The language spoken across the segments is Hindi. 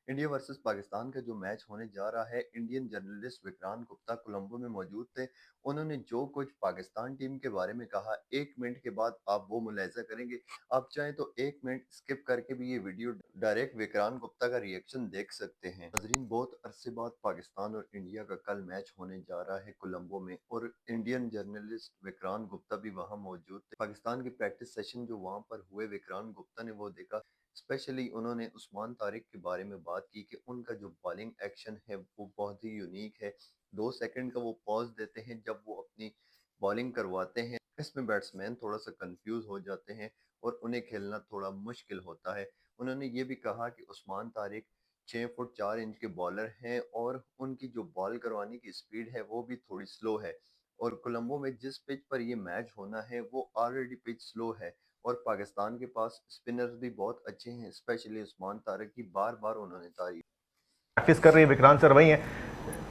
इंडिया वर्सेस पाकिस्तान का जो मैच होने जा रहा है, इंडियन जर्नलिस्ट विक्रांत गुप्ता कोलंबो में मौजूद थे। उन्होंने जो कुछ पाकिस्तान टीम के बारे में कहा, 1 मिनट के बाद आप वो मुलाहिज़ा करेंगे। आप चाहें तो 1 मिनट स्किप करके भी ये वीडियो डायरेक्ट विक्रांत गुप्ता का रिएक्शन देख सकते हैं। नाज़रीन, बहुत अरसे बाद पाकिस्तान और इंडिया का कल मैच होने जा रहा है कोलंबो में, और इंडियन जर्नलिस्ट विक्रांत गुप्ता भी वहाँ मौजूद थे। पाकिस्तान के प्रैक्टिस सेशन जो वहाँ पर हुए, विक्रांत गुप्ता ने वो देखा। स्पेशली उन्होंने उस्मान तारिक के बारे में बात की कि उनका जो बॉलिंग एक्शन है वो बहुत ही यूनिक है। 2 सेकंड का वो पॉज़ देते हैं जब वो अपनी बॉलिंग करवाते हैं। इसमें बैट्समैन थोड़ा-सा कन्फ्यूज़ हो जाते हैं और उन्हें खेलना थोड़ा मुश्किल होता है। उन्होंने ये भी कहा कि उस्मान तारिक 6 फुट 4 इंच के बॉलर हैं और उनकी जो बॉल करवाने की स्पीड है वो भी थोड़ी स्लो है। और कोलंबो में जिस पिच पर ये मैच होना है वो ऑलरेडी पिच स्लो है। और पाकिस्तान के पास स्पिनर्स भी बहुत अच्छे हैं, स्पेशली उस्मान तारिक की बार-बार उन्होंने तारीफ। प्रैक्टिस कर रही है विक्रांत सर वही हैं।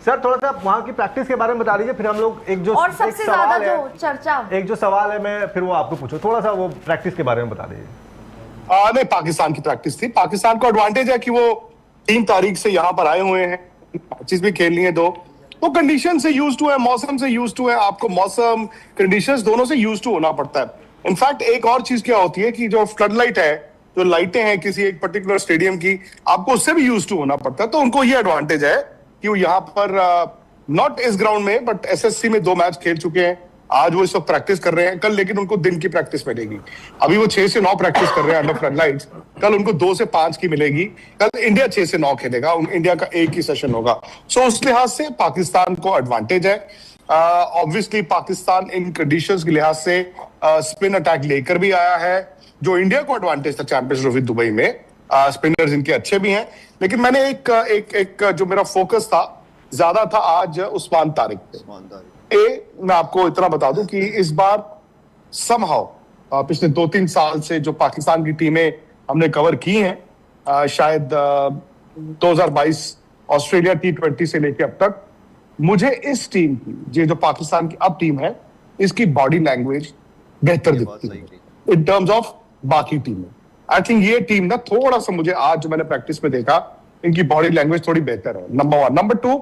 सर थोड़ा सा वहाँ की प्रैक्टिस के बारे में बता दीजिए, फिर हम लोग एक जो और सबसे ज्यादा जो चर्चा एक जो सवाल है मैं फिर वो आपको पूछूं, थोड़ा सा वो प्रैक्टिस के बारे में बता दीजिए। नहीं, पाकिस्तान की प्रैक्टिस थी। पाकिस्तान को एडवांटेज है कि वो 3 तारीख से यहाँ पर आए हुए हैं, मैचेस भी खेल लिए 2, तो कंडीशन से यूज टू है, मौसम से यूज टू है। आपको मौसम कंडीशंस दोनों से यूज टू होना पड़ता है। इनफैक्ट एक और चीज क्या होती है कि जो फ्लड लाइट है, जो लाइटें हैं किसी एक पर्टिकुलर स्टेडियम की, आपको उससे भी यूज टू होना पड़ता है। तो उनको ये एडवांटेज है कि वो यहाँ पर नॉट इस ग्राउंड में बट एसएससी में 2 मैच खेल चुके हैं। आज वो इस वक्त प्रैक्टिस कर रहे हैं, कल लेकिन उनको दिन की प्रैक्टिस मिलेगी। अभी वो 6 से 9 प्रैक्टिस कर रहे हैं अंडर फ्लड लाइट्स, कल उनको 2 से 5 की मिलेगी। कल इंडिया 6 से 9 खेलेगा, इंडिया का एक ही सेशन होगा। सो उस लिहाज से पाकिस्तान को एडवांटेज है। ऑब्वियसली पाकिस्तान इन कंडीशंस के लिहाज से स्पिन अटैक लेकर भी आया है, जो इंडिया को एडवांटेज था चैंपियंस ट्रॉफी दुबई में। स्पिनर्स इनके अच्छे भी हैं, लेकिन मैंने एक जो मेरा फोकस था ज्यादा था आज उस्मान तारिक पे। मैं आपको इतना बता दूं कि इस बार समहाउ पिछले 2-3 साल से जो पाकिस्तान की टीमें हमने कवर की हैं, शायद 2022 ऑस्ट्रेलिया T20 से लेके अब तक, मुझे इस टीम की, ये जो पाकिस्तान की अब टीम है, इसकी बॉडी लैंग्वेज बेहतर दिखती है इन टर्म्स ऑफ बाकी टीमें। आई थिंक ये टीम ना थोड़ा सा, मुझे आज जो मैंने प्रैक्टिस में देखा, इनकी बॉडी लैंग्वेज थोड़ी बेहतर है, number 1। Number 2,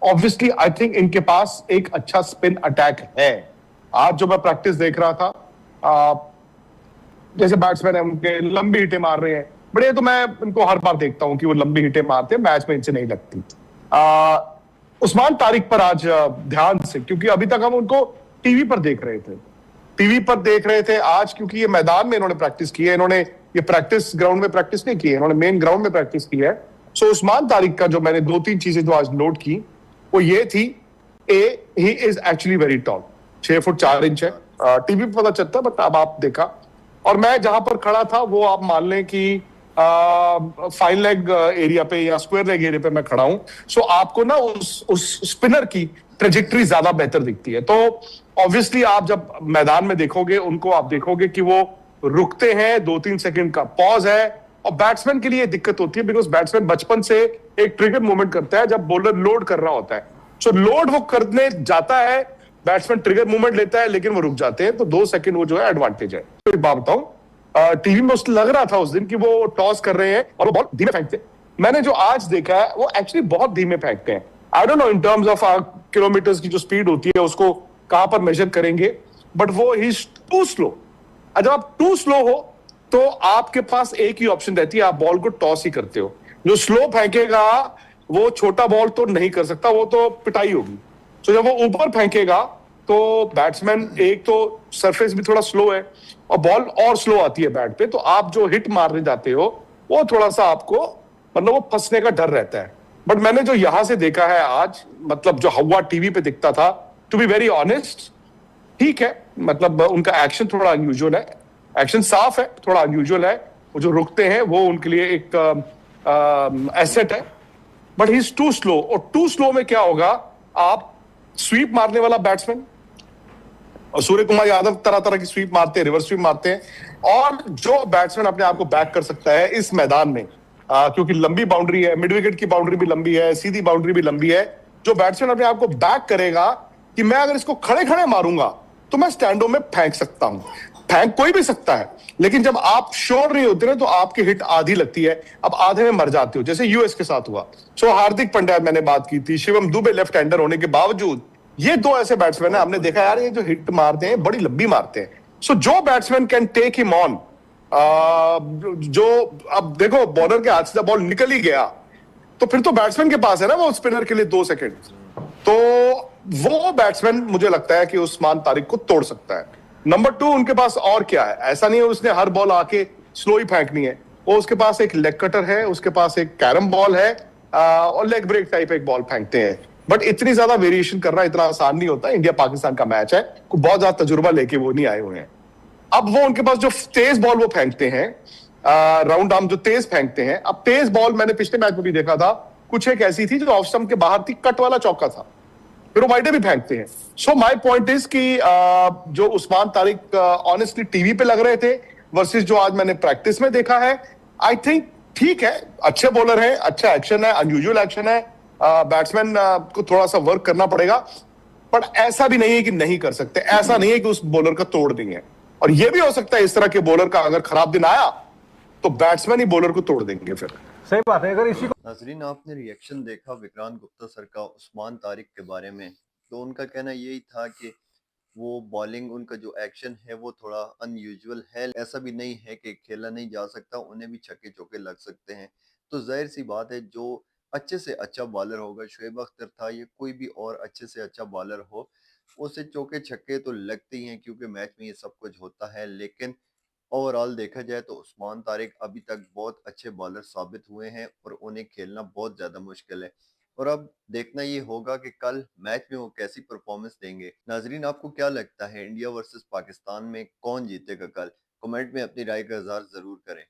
obviously I think इनके पास एक अच्छा स्पिन अटैक है। आज जो मैं प्रैक्टिस देख रहा था, जैसे बैट्समैन है उनके लंबी हिटें मार रहे हैं, बड़े, तो मैं इनको हर बार देखता हूं कि वो लंबी हिटें मारते हैं, मैच में इनसे नहीं लगती। उस्मान तारिक पर आज ध्यान से, क्योंकि अभी तक हम उनको टीवी पर देख रहे थे, आज क्योंकि ये मैदान में इन्होंने प्रैक्टिस की है, इन्होंने ये प्रैक्टिस ग्राउंड में प्रैक्टिस नहीं की है, इन्होंने मेन ग्राउंड में प्रैक्टिस की है। सो उस्मान तारिक का जो मैंने 2-3 चीजें जो आज नोट की वो ये थी, he is actually very tall, 6 foot 4 inch है। टीवी पे पता चलता है, बट अब आप देखा, और मैं जहां पर खड़ा था वो आप मान लें कि फाइन लेग एरिया पे या स्क्वायर लेग एरिया पे मैं खड़ा हूं। सो आपको ना उस स्पिनर की ट्रेजेक्टरी ज्यादा बेहतर दिखती है। तो ऑब्वियसली आप जब मैदान में देखोगे उनको, आप देखोगे कि वो रुकते हैं, 2-3 सेकंड का पॉज है, और बैट्समैन के लिए दिक्कत होती है, बिकॉज बैट्समैन बचपन से एक ट्रिगर मूवमेंट करता है जब बॉलर लोड कर रहा होता है। सो लोड वो करने जाता है, बैट्समैन ट्रिगर मूवमेंट लेता है, लेकिन वो रुक जाते हैं, तो 2 सेकंड वो जो है एडवांटेज है। तो एक बात बताऊं, टीवी में लग रहा था उस दिन कि वो टॉस कर रहे हैं और वो बॉल धीमे फेंकते हैं। मैंने जो आज देखा है वो एक्चुअली बहुत धीमे फेंकते हैं। I don't know in terms of kilometres की जो स्पीड होती है उसको कहां पर मेजर करेंगे, बट वो ही टू स्लो। जब आप टू स्लो हो तो आपके पास एक ही ऑप्शन रहती है, आप बॉल को टॉस ही करते हो। जो स्लो फेंकेगा वो छोटा बॉल तो नहीं कर सकता, वो तो पिटाई होगी। तो जब वो ऊपर फेंकेगा तो बैट्समैन, एक तो सरफेस भी थोड़ा स्लो है और बॉल और स्लो आती है बैट पे, तो आप जो हिट मारने जाते हो वो थोड़ा सा आपको, मतलब वो फंसने का डर रहता है। बट मैंने जो यहां से देखा है आज, मतलब जो हवा टीवी पे दिखता था, टू बी वेरी ऑनेस्ट, ठीक है, मतलब उनका एक्शन थोड़ा अनयूजुअल है, एक्शन साफ है, थोड़ा अनयूजुअल है। वो जो रुकते हैं वो उनके लिए एक एसेट है, but he is too slow. और टू स्लो में क्या होगा, आप स्वीप मारने वाला बैट्समैन, और सूर्य कुमार यादव तरह तरह की स्वीप मारते हैं, रिवर्स स्वीप मारते हैं, और जो बैट्समैन अपने आप को बैक कर सकता है इस मैदान में, क्योंकि लंबी बाउंड्री है, मिड विकेट की बाउंड्री भी लंबी है, सीधी बाउंड्री भी लंबी है, जो बैट्समैन अपने आप को बैक करेगा कि मैं अगर इसको खड़े खड़े मारूंगा तो मैं स्टैंडों में फेंक सकता हूं। फेंक कोई भी सकता है, लेकिन जब आप श्योर नहीं होते ना तो आपकी हिट आधी लगती है, अब आधे में मर जाते हो, जैसे यूएस के साथ हुआ। सो हार्दिक पांड्या मैंने बात की थी, शिवम दुबे लेफ्ट हैंडर होने के बावजूद, ये दो ऐसे बैट्समैन है, हमने देखा यार ये जो हिट मारते हैं बड़ी लंबी मारते हैं। सो जो batsman can take him on, जो अब देखो बॉलर के हाथ से बॉल निकल ही गया तो फिर तो बैट्समैन के पास है ना वो स्पिनर के लिए 2 सेकंड, तो वो बैट्समैन मुझे लगता है कि उस्मान तारिक को तोड़ सकता है। नंबर 2 उनके पास और क्या है, ऐसा नहीं है उसने हर बॉल आके स्लो ही फेंकनी है, वो उसके पास एक लेग कटर है, उसके पास एक कैरम बॉल है, और लेग ब्रेक टाइप एक बॉल फेंकते हैं। बट इतनी ज्यादा वेरिएशन करना इतना आसान नहीं होता, इंडिया पाकिस्तान का मैच है, कोई बहुत ज्यादा तजुर्बा लेके वो नहीं आए हुए हैं। अब वो उनके पास जो तेज बॉल वो फेंकते हैं, राउंड आर्म जो तेज फेंकते हैं, अब तेज बॉल मैंने पिछले मैच में भी देखा था, कुछ एक ऐसी थी जो ऑफ स्टंप के बाहर थी, कट वाला चौका था, फिर वो वाइडे भी फेंकते हैं। सो माय पॉइंट इज कि जो उस्मान तारिक ऑनेस्टली टीवी पे लग रहे थे वर्सेस जो आज मैंने प्रैक्टिस में देखा है, आई थिंक ठीक है, अच्छे बॉलर है, अच्छा एक्शन है, अनयूजुअल एक्शन है, बैट्समैन को थोड़ा सा वर्क करना पड़ेगा, पर ऐसा भी नहीं है कि नहीं कर सकते, ऐसा नहीं है कि उस बॉलर का तोड़ देंगे। और यह भी हो सकता है इस तरह के बॉलर का अगर खराब दिन आया तो बैट्समैन ही बॉलर को तोड़ देंगे फिर। सही बात है। अगर इसी को नाजरीन, आपने रिएक्शन देखा विक्रांत गुप्ता सर का उस्मान तारिक के बारे में, तो उनका कहना यही था कि वो बॉलिंग, उनका जो एक्शन है वो थोड़ा अनयूजुअल है, ऐसा भी नहीं है कि खेला नहीं जा सकता, उन्हें भी छक्के चौके लग सकते हैं। तो जाहिर सी बात है जो अच्छे से अच्छा बॉलर होगा, शोएब अख्तर था या कोई भी और अच्छे से अच्छा बॉलर हो, उसे चौके छक्के तो लगते ही हैं क्योंकि मैच में ये सब कुछ होता है। लेकिन ओवरऑल देखा जाए तो उस्मान तारिक अभी तक बहुत अच्छे बॉलर साबित हुए हैं और उन्हें खेलना बहुत ज़्यादा मुश्किल है। और अब देखना ये होगा कि कल मैच में वो कैसी परफॉर्मेंस देंगे। नाजरीन, आपको क्या लगता है इंडिया वर्सेस पाकिस्तान में कौन जीतेगा कल? कमेंट में अपनी राय का इजहार ज़रूर करें।